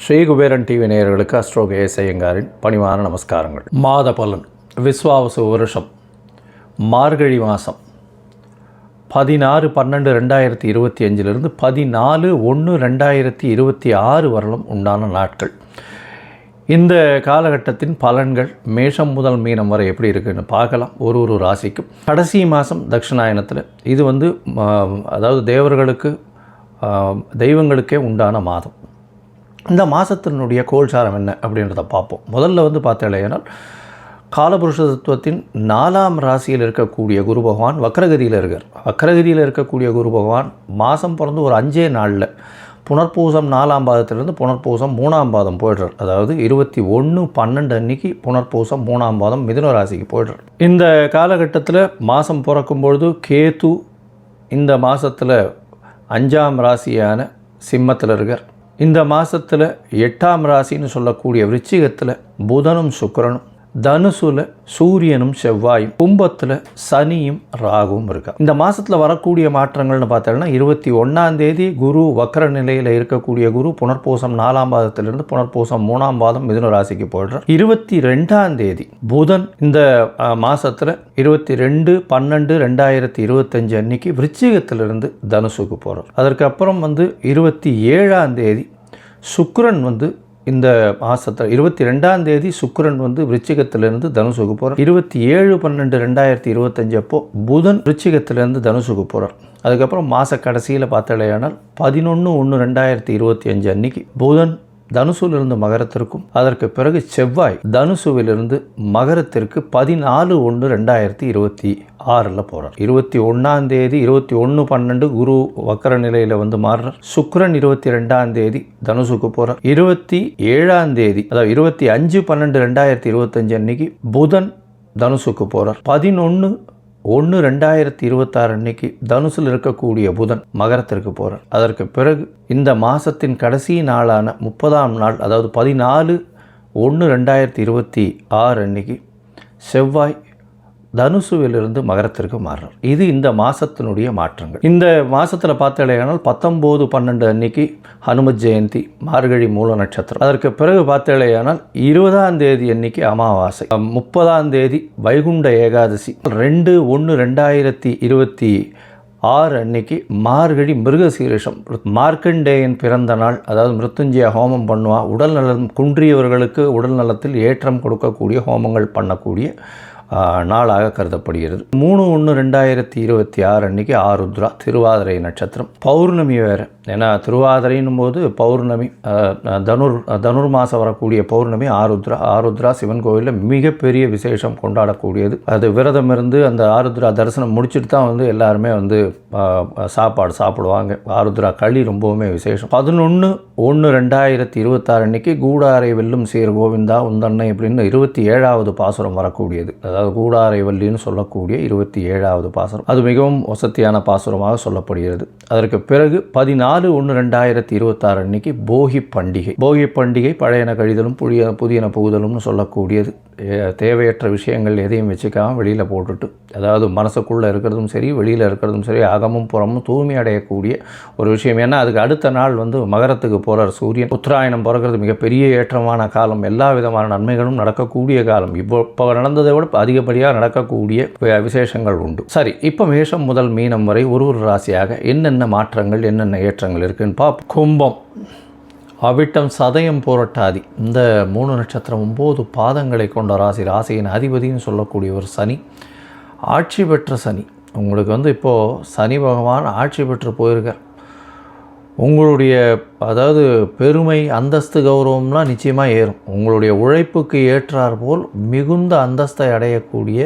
Sri Kuberan TV நேயர்களுக்கு astro KS ஐயங்காரின் பணிவான நமஸ்காரங்கள். மாத பலன். விஸ்வாவசு வருஷம் மார்கழி மாதம் 16/12/2025 14/1/2026 வரலும் உண்டான நாட்கள். இந்த காலகட்டத்தின் பலன்கள் மேஷம் முதல் மீனம் வரை எப்படி இருக்குன்னு பார்க்கலாம். ஒரு ராசிக்கும் கடைசி மாதம் தட்சிணாயனத்தில் இது அதாவது தேவர்களுக்கு தெய்வங்களுக்கே உண்டான மாதம். இந்த மாதத்தினுடைய கோல்சாரம் என்ன அப்படின்றத பார்ப்போம். முதல்ல பார்த்தேனால் காலபுருஷ தத்துவத்தின் 4ஆம் ராசியில் இருக்கக்கூடிய குரு பகவான் வக்ரகதியில் இருக்கார். வக்ரகதியில் இருக்கக்கூடிய குரு பகவான் மாதம் பிறந்து ஒரு 5 நாளில் புனர்பூசம் 4ஆம் பாதத்திலிருந்து புனர்பூசம் 3ஆம் பாதம் போய்டுறார். அதாவது 21/12 அன்னைக்கு புனர்பூசம் 3ஆம் பாதம் மிதுன ராசிக்கு போய்டுறார். இந்த காலகட்டத்தில் மாதம் பிறக்கும்பொழுது கேது இந்த மாதத்தில் 5ஆம் ராசியான சிம்மத்தில் இருக்கார். இந்த மாதத்தில் 8ஆம் ராசின்னு சொல்லக்கூடிய விருச்சிகத்தில் புதனும் சுக்கிரனும், தனுசுல சூரியனும் செவ்வாயும், கும்பத்தில் சனியும் ராகுவும் இருக்கா. இந்த மாதத்தில் வரக்கூடிய மாற்றங்கள்னு பார்த்தோம்னா 21ஆம் தேதி குரு வக்ர நிலையில் இருக்கக்கூடிய குரு புனர்பூசம் 4ஆம் பாதத்திலிருந்து புனர்பூசம் 3ஆம் பாதம் மிதுன ராசிக்கு போய்டுறார். 22ஆம் தேதி புதன் இந்த மாதத்தில் 22/12/2025 அன்னைக்கு விருச்சிகத்திலிருந்து தனுசுக்கு போகிறார். அதற்கப்புறம் 27ஆம் தேதி சுக்கிரன் இந்த மாதத்தில் 22ஆம் தேதி சுக்கிரன் விருச்சிகத்திலிருந்து தனுசுக்கு போகிறார். 27/12/2025 அப்போ புதன் விருச்சிகத்திலிருந்து தனுசுக்கு போகிறார். அதுக்கப்புறம் மாத கடைசியில் பார்த்தாலேயானால் 11/1/2025 அன்னைக்கு புதன் தனுசுவிலிருந்து மகரத்திற்கும், அதற்கு பிறகு செவ்வாய் தனுசுவிலிருந்து மகரத்திற்கு 14/1/2026 போகிறார். 21ஆம் தேதி 21/12 குரு வக்கர நிலையில் மாறுறார். சுக்கிரன் 22ஆம் தேதி தனுசுக்கு போகிறார். 27ஆம் தேதி அதாவது 25/12/2025 அன்னைக்கு புதன் தனுசுக்கு போகிறார். 11/1/2026 அன்னைக்கு தனுசில் இருக்கக்கூடிய புதன் மகரத்திற்கு போகிறார். அதற்கு பிறகு இந்த மாதத்தின் கடைசி நாளான 30ஆம் நாள் அதாவது 14/1/2026 அன்னைக்கு செவ்வாய் தனுசுவிலிருந்து மகரத்திற்கு மாறுறார். இது இந்த மாதத்தினுடைய மாற்றங்கள். இந்த மாதத்தில் பார்த்தாலேயானால் 19/12 அன்னைக்கு ஹனுமத் ஜெயந்தி, மார்கழி மூல நட்சத்திரம். அதற்கு பிறகு பார்த்தாலேயானால் 20ஆம் தேதி அன்னைக்கு அமாவாசை, 30ஆம் தேதி வைகுண்ட ஏகாதசி, 2/1/2026 அன்னைக்கு மார்கழி மிருகசீரிஷம். மார்க்கண்டேயன் பிறந்த நாள், அதாவது மிருத்துஞ்சய ஹோமம் பண்ணுவா. உடல் நலம் குன்றியவர்களுக்கு உடல் நலத்தில் ஏற்றம் கொடுக்கக்கூடிய ஹோமங்கள் பண்ணக்கூடிய நாளாக கருதப்படுகிறது. 3/1/2026 அன்னைக்கு ஆருத்ரா, திருவாதிரை நட்சத்திரம், பௌர்ணமி வேறு. ஏன்னா திருவாதிரைன்னும் போது பௌர்ணமி, தனுர்மாசம் வரக்கூடிய பௌர்ணமி ஆருத்ரா சிவன் கோவிலில் மிகப்பெரிய விசேஷம் கொண்டாடக்கூடியது. அது விரதம் இருந்து அந்த ஆருத்ரா தரிசனம் முடிச்சுட்டு தான் எல்லாருமே சாப்பாடு சாப்பிடுவாங்க. ஆருத்ரா களி ரொம்பவுமே விசேஷம். 11/1/2026 அன்னைக்கு கூடாரை வெல்லும் சீர் கோவிந்தா உந்தன்னை அப்படின்னு 27வது பாசுரம் வரக்கூடியது. அதாவது கூடாரை வள்ளின்னு சொல்லக்கூடிய 27வது பாசுரம். அது மிகவும் வசதியான பாசுரமாக சொல்லப்படுகிறது. அதற்கு பிறகு 14/1/2026 அன்னைக்கு போகி பண்டிகை. போகி பண்டிகை பழையன கழிதலும் புதியன புகுதலும்னு சொல்லக்கூடியது. தேவையற்ற விஷயங்கள் எதையும் வச்சுக்காமல் வெளியில் போட்டுட்டு, அதாவது மனசுக்குள்ளே இருக்கிறதும் சரி வெளியில் இருக்கிறதும் சரி அகமும் புறமும் தூய்மை அடையக்கூடிய ஒரு விஷயம். ஏன்னா அதுக்கு அடுத்த நாள் மகரத்துக்கு போகிறார் சூரியன். உத்தராயணம் பிறக்கிறது மிகப்பெரிய ஏற்றமான காலம். எல்லா விதமான நன்மைகளும் நடக்கக்கூடிய காலம். இப்போ நடந்ததை விட அதிகப்படியாக நடக்கக்கூடிய விசேஷங்கள் உண்டு. சரி, இப்போ மேஷம் முதல் மீனம் வரை ஒரு ராசியாக என்னென்ன மாற்றங்கள் என்னென்ன ஏற்றங்கள் இருக்குன்னு பார்ப்போம். கும்பம், அவிட்டம், சதயம், புரட்டாதி, இந்த 3 நட்சத்திரம் 9 பாதங்களை கொண்ட ராசி. ராசியின் அதிபதினு சொல்லக்கூடிய ஒரு சனி, ஆட்சி பெற்ற சனி. உங்களுக்கு இப்போது சனி பகவான் ஆட்சி பெற்று போயிருக்கார். உங்களுடைய அதாவது பெருமை, அந்தஸ்து, கௌரவம்லாம் நிச்சயமாக ஏறும். உங்களுடைய உழைப்புக்கு ஏற்றார் போல் மிகுந்த அந்தஸ்தை அடையக்கூடிய,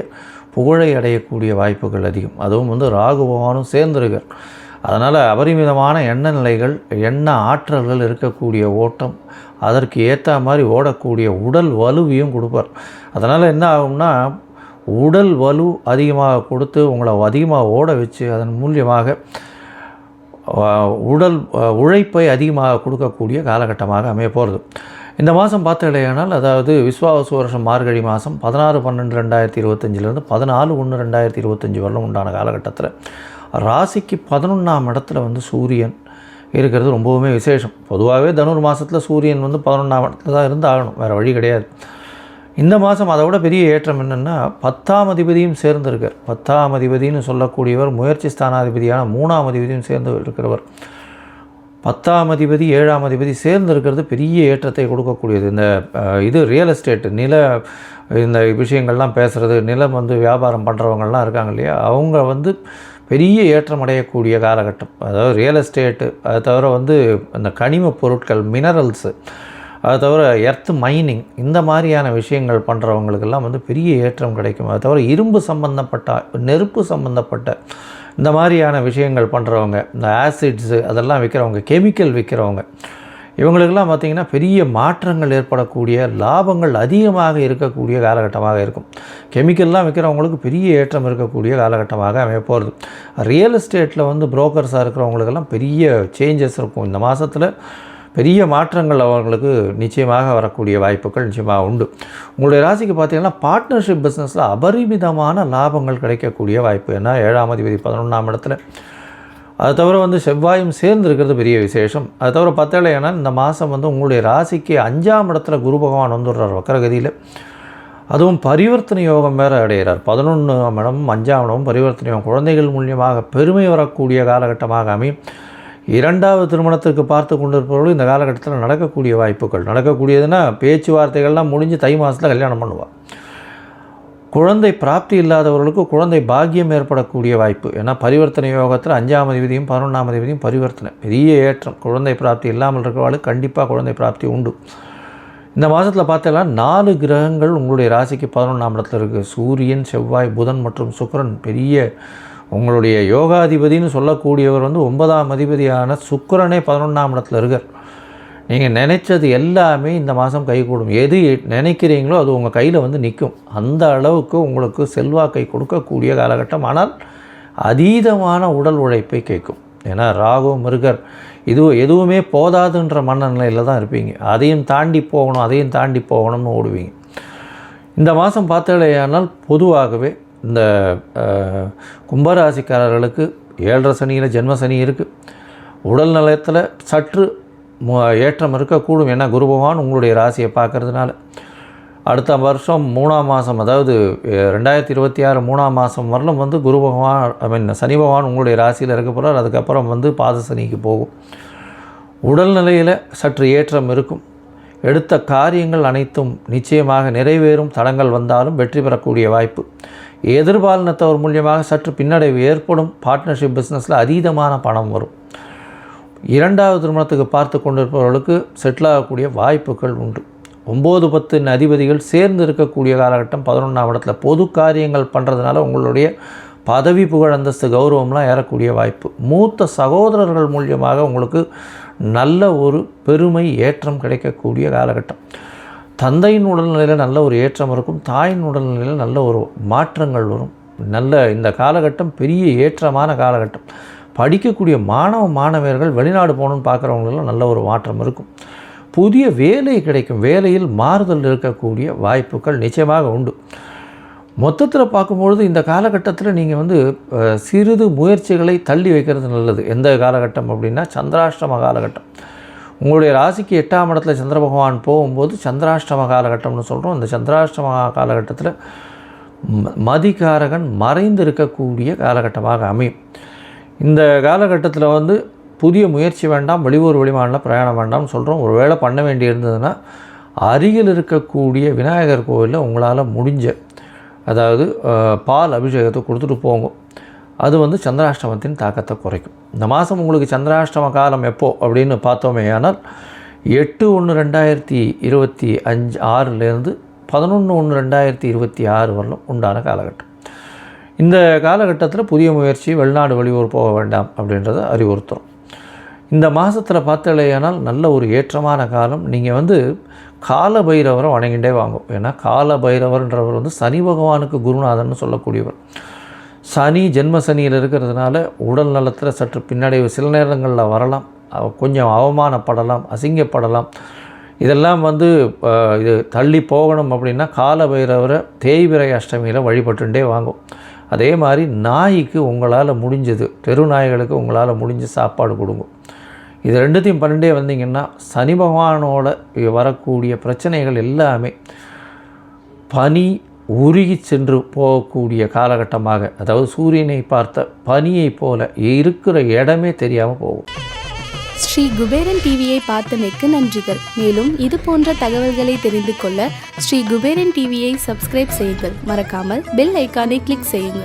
புகழை அடையக்கூடிய வாய்ப்புகள் அதிகம். அதுவும் ராகு பகவானும் சேர்ந்திருக்கார். அதனால் அபரிமிதமான எண்ண நிலைகள், எண்ண ஆற்றல்கள் இருக்கக்கூடிய ஓட்டம், அதற்கு ஏற்ற மாதிரி ஓடக்கூடிய உடல் வலுவையும் கொடுப்பார். அதனால் என்ன ஆகும்னா, உடல் வலு அதிகமாக கொடுத்து உங்களை அதிகமாக ஓட வச்சு அதன் மூலியமாக உடல் உழைப்பை அதிகமாக கொடுக்கக்கூடிய காலகட்டமாக அமைய போகிறது. இந்த மாதம் பார்த்தீங்களேனால், அதாவது விஸ்வாவசு வருஷம் மார்கழி மாதம் 16/12/2025 14/1/2025 வரலும் உண்டான காலகட்டத்தில் ராசிக்கு 11ஆம் இடத்துல வந்து சூரியன் இருக்கிறது ரொம்பவுமே விசேஷம். பொதுவாகவே தனுர் மாதத்தில் சூரியன் வந்து 11ஆம் இடத்துல தான் இருந்து ஆகணும், வேறு வழி கிடையாது. இந்த மாதம் அதை விட பெரிய ஏற்றம் என்னென்னா 10ஆம் அதிபதியும் சேர்ந்திருக்கார். 10ஆம் அதிபதினு சொல்லக்கூடியவர் முயற்சி ஸ்தானாதிபதியான 3ஆம் அதிபதியும் சேர்ந்து இருக்கிறவர். 10ஆம் அதிபதி 7ஆம் அதிபதி சேர்ந்து இருக்கிறது பெரிய ஏற்றத்தை கொடுக்கக்கூடியது. இது ரியல் எஸ்டேட்டு இந்த விஷயங்கள்லாம் பேசுகிறது, நிலம் வந்து வியாபாரம் பண்ணுறவங்கள்லாம் இருக்காங்க இல்லையா, அவங்க வந்து பெரிய ஏற்றம் அடையக்கூடிய காலகட்டம். அதாவது ரியல் எஸ்டேட்டு, அதை தவிர வந்து அந்த கனிம பொருட்கள், மினரல்ஸு, அதை தவிர எர்த் மைனிங், இந்த மாதிரியான விஷயங்கள் பண்ணுறவங்களுக்கெல்லாம் வந்து பெரிய ஏற்றம் கிடைக்கும். அதை தவிர இரும்பு சம்பந்தப்பட்ட, நெருப்பு சம்பந்தப்பட்ட இந்த மாதிரியான விஷயங்கள் பண்ணுறவங்க, இந்த ஆசிட்ஸு அதெல்லாம் விற்கிறவங்க, கெமிக்கல் விற்கிறவங்க, இவங்களுக்கெல்லாம் பார்த்திங்கன்னா பெரிய மாற்றங்கள் ஏற்படக்கூடிய, லாபங்கள் அதிகமாக இருக்கக்கூடிய காலகட்டமாக இருக்கும். கெமிக்கல்லாம் விற்கிறவங்களுக்கு பெரிய ஏற்றம் இருக்கக்கூடிய காலகட்டமாக அமைய போகிறது. ரியல் எஸ்டேட்டில் வந்து புரோக்கர்ஸாக இருக்கிறவங்களுக்கெல்லாம் பெரிய சேஞ்சஸ் இருக்கும். இந்த மாதத்தில் பெரிய மாற்றங்கள் அவர்களுக்கு நிச்சயமாக வரக்கூடிய வாய்ப்புகள் நிச்சயமாக உண்டு. உங்களுடைய ராசிக்கு பார்த்திங்கன்னா பார்ட்னர்ஷிப் பிஸ்னஸில் அபரிமிதமான லாபங்கள் கிடைக்கக்கூடிய வாய்ப்பு. ஏன்னா 7ஆம் அதிபதி 11ஆம் இடத்துல, அது தவிர வந்து செவ்வாயும் சேர்ந்து இருக்கிறது பெரிய விசேஷம். அது தவிர பார்த்தேன்னா இந்த மாதம் வந்து உங்களுடைய ராசிக்கு 5ஆம் இடத்துல குரு பகவான் வந்துடுறார் வக்கரகதியில். அதுவும் பரிவர்த்தனை யோகம் வேறு அடைகிறார். 11ஆம் இடமும் 5ஆம் இடமும் பரிவர்த்தனை யோகம், குழந்தைகள் மூலியமாக பெருமை வரக்கூடிய காலகட்டமாக அமையும். 2வது திருமணத்திற்கு பார்த்து கொண்டிருப்பவர்கள் இந்த காலகட்டத்தில் நடக்கக்கூடிய வாய்ப்புகள், நடக்கக்கூடியதுன்னா பேச்சுவார்த்தைகள்லாம் முடிஞ்சு தை மாதத்தில் கல்யாணம் பண்ணுவாள். குழந்தை பிராப்தி இல்லாதவர்களுக்கு குழந்தை பாக்கியம் ஏற்படக்கூடிய வாய்ப்பு. ஏன்னா பரிவர்த்தனை யோகத்தில் 5ஆம் அதிபதியும் 11ஆம் அதிபதியும் பரிவர்த்தனை, பெரிய ஏற்றம். குழந்தை பிராப்தி இல்லாமல் இருக்கிறவர்களுக்கு கண்டிப்பாக குழந்தை பிராப்தி உண்டு. இந்த மாதத்தில் பார்த்தீங்கன்னா 4 கிரகங்கள் உங்களுடைய ராசிக்கு 11ஆம் இடத்துல இருக்குது. சூரியன், செவ்வாய், புதன் மற்றும் சுக்கிரன். பெரிய உங்களுடைய யோகாதிபதினு சொல்லக்கூடியவர் வந்து 9ஆம் அதிபதியான சுக்கிரனே 11ஆம் இடத்துல இருக்கார். நீங்கள் நினைச்சது எல்லாமே இந்த மாதம் கைகூடும். எது நினைக்கிறீங்களோ அது உங்கள் கையில் வந்து நிற்கும். அந்த அளவுக்கு உங்களுக்கு செல்வாக்கை கொடுக்கக்கூடிய காலகட்டம். ஆனால் அதீதமான உடல் உழைப்பை கேட்கும். ஏன்னா ராகு, மிருகர், எதுவுமே போதாதுன்ற மனநிலையில் தான் இருப்பீங்க. அதையும் தாண்டி போகணும்னு ஓடுவீங்க. இந்த மாதம் பார்த்தீங்கன்னா பொதுவாகவே இந்த கும்பராசிக்காரர்களுக்கு 7.5 சனியில் ஜென்ம சனி இருக்குது. உடல் நலத்தில் சற்று ஏற்றம் இருக்கக்கூடும். ஏன்னா குரு பகவான் உங்களுடைய ராசியை பார்க்கறதுனால. அடுத்த வருஷம் 3ஆம் மாதம், அதாவது 2026 3ஆம் மாதம் வரலும் வந்து குரு பகவான் சனி பகவான் உங்களுடைய ராசியில் இருக்க போகிறார். அதுக்கப்புறம் வந்து பாத சனிக்கு போகும். உடல்நிலையில் சற்று ஏற்றம் இருக்கும். எடுத்த காரியங்கள் அனைத்தும் நிச்சயமாக நிறைவேறும். தடங்கள் வந்தாலும் வெற்றி பெறக்கூடிய வாய்ப்பு. எதிர்பாலினத்தவர் மூலியமாக சற்று பின்னடைவு ஏற்படும். பார்ட்னர்ஷிப் பிஸ்னஸில் அதீதமான பணம் வரும். 2வது திருமணத்துக்கு பார்த்து கொண்டிருப்பவர்களுக்கு செட்டில் ஆகக்கூடிய வாய்ப்புகள் உண்டு. 9, 10 அதிபதிகள் சேர்ந்து இருக்கக்கூடிய காலகட்டம். 11ஆம் இடத்துல பொது காரியங்கள் பண்ணுறதுனால உங்களுடைய பதவி, புகழ், அந்தஸ்து, கௌரவம்லாம் ஏறக்கூடிய வாய்ப்பு. மூத்த சகோதரர்கள் மூலியமாக உங்களுக்கு நல்ல ஒரு பெருமை, ஏற்றம் கிடைக்கக்கூடிய காலகட்டம். தந்தையின் உடல்நிலையில் நல்ல ஒரு ஏற்றம் இருக்கும். தாயின் உடல்நிலையில் நல்ல ஒரு மாற்றங்கள் வரும். இந்த காலகட்டம் பெரிய ஏற்றமான காலகட்டம். படிக்கக்கூடிய மாணவர்கள் வெளிநாடு போகணுன்னு பார்க்குறவங்களெல்லாம் நல்ல ஒரு மாற்றம் இருக்கும். புதிய வேலை கிடைக்கும். வேலையில் மாறுதல் இருக்கக்கூடிய வாய்ப்புகள் நிச்சயமாக உண்டு. மொத்தத்தில் பார்க்கும்பொழுது இந்த காலகட்டத்தில் நீங்கள் வந்து சிறிது முயற்சிகளை தள்ளி வைக்கிறது நல்லது. எந்த காலகட்டம் அப்படின்னா சந்திராஷ்டம காலகட்டம். உங்களுடைய ராசிக்கு 8ஆம் இடத்துல சந்திர பகவான் போகும்போது சந்திராஷ்டம காலகட்டம்னு சொல்கிறோம். இந்த சந்திராஷ்டம காலகட்டத்தில் மதிகாரகன் மறைந்து இருக்கக்கூடிய காலகட்டமாக அமையும். இந்த காலகட்டத்தில் வந்து புதிய முயற்சி வேண்டாம், வெளியூர் வெளிமாநில பிரயாணம் வேண்டாம்னு சொல்கிறோம். ஒரு வேளை பண்ண வேண்டி இருந்ததுன்னா அருகில் இருக்கக்கூடிய விநாயகர் கோவிலில் உங்களால் முடிஞ்ச, அதாவது பால் அபிஷேகத்தை கொடுத்துட்டு போங்க. அது வந்து சந்திராஷ்டமத்தின் தாக்கத்தை குறைக்கும். இந்த மாதம் உங்களுக்கு சந்திராஷ்டம காலம் எப்போ அப்படின்னு பார்த்தோமே ஆனால் 8/1/2026 11/1/2026 வரலும் உண்டான காலகட்டம். இந்த காலகட்டத்தில் புதிய முயற்சி, வெளிநாடு வெளியூர் போக வேண்டாம் அப்படின்றத அறிவுறுத்துகிறோம். இந்த மாதத்தில் பார்த்தலையானால் நல்ல ஒரு ஏற்றமான காலம். நீங்கள் வந்து கால பைரவரை வணங்கிட்டே வாங்கும். ஏன்னா கால பைரவர்ன்றவர் வந்து சனி பகவானுக்கு குருநாதன்னு சொல்லக்கூடியவர். சனி ஜென்ம சனியில் இருக்கிறதுனால உடல் நலத்தில் சற்று பின்னடைவு சில நேரங்களில் வரலாம். கொஞ்சம் அவமானப்படலாம், அசிங்கப்படலாம். இதெல்லாம் வந்து இது தள்ளி போகணும் அப்படின்னா கால பைரவரை தேய்பிறை அஷ்டமியில் வழிபட்டுட்டே வாங்கும். அதே மாதிரி நாய்க்கு உங்களால் முடிஞ்சது, தெரு நாய்களுக்கு உங்களால் முடிஞ்ச சாப்பாடு கொடுங்க. இது ரெண்டுத்தையும் பண்ணிட்டே வந்தீங்கன்னா சனி பகவானோட வரக்கூடிய பிரச்சனைகள் எல்லாமே பனி உருகி சென்று போகக்கூடிய காலகட்டமாக, அதாவது சூரியனை பார்த்த பனியை போல இருக்கிற இடமே தெரியாமல் போகும். ஸ்ரீ குபேரன் டிவியை பார்த்தமைக்கு நன்றிகள். மேலும் இது போன்ற தகவல்களை தெரிந்து கொள்ள ஸ்ரீ குபேரன் டிவியை சப்ஸ்கிரைப் செய்யுங்கள். மறக்காமல் பெல் ஐக்கானை கிளிக் செய்யுங்கள்.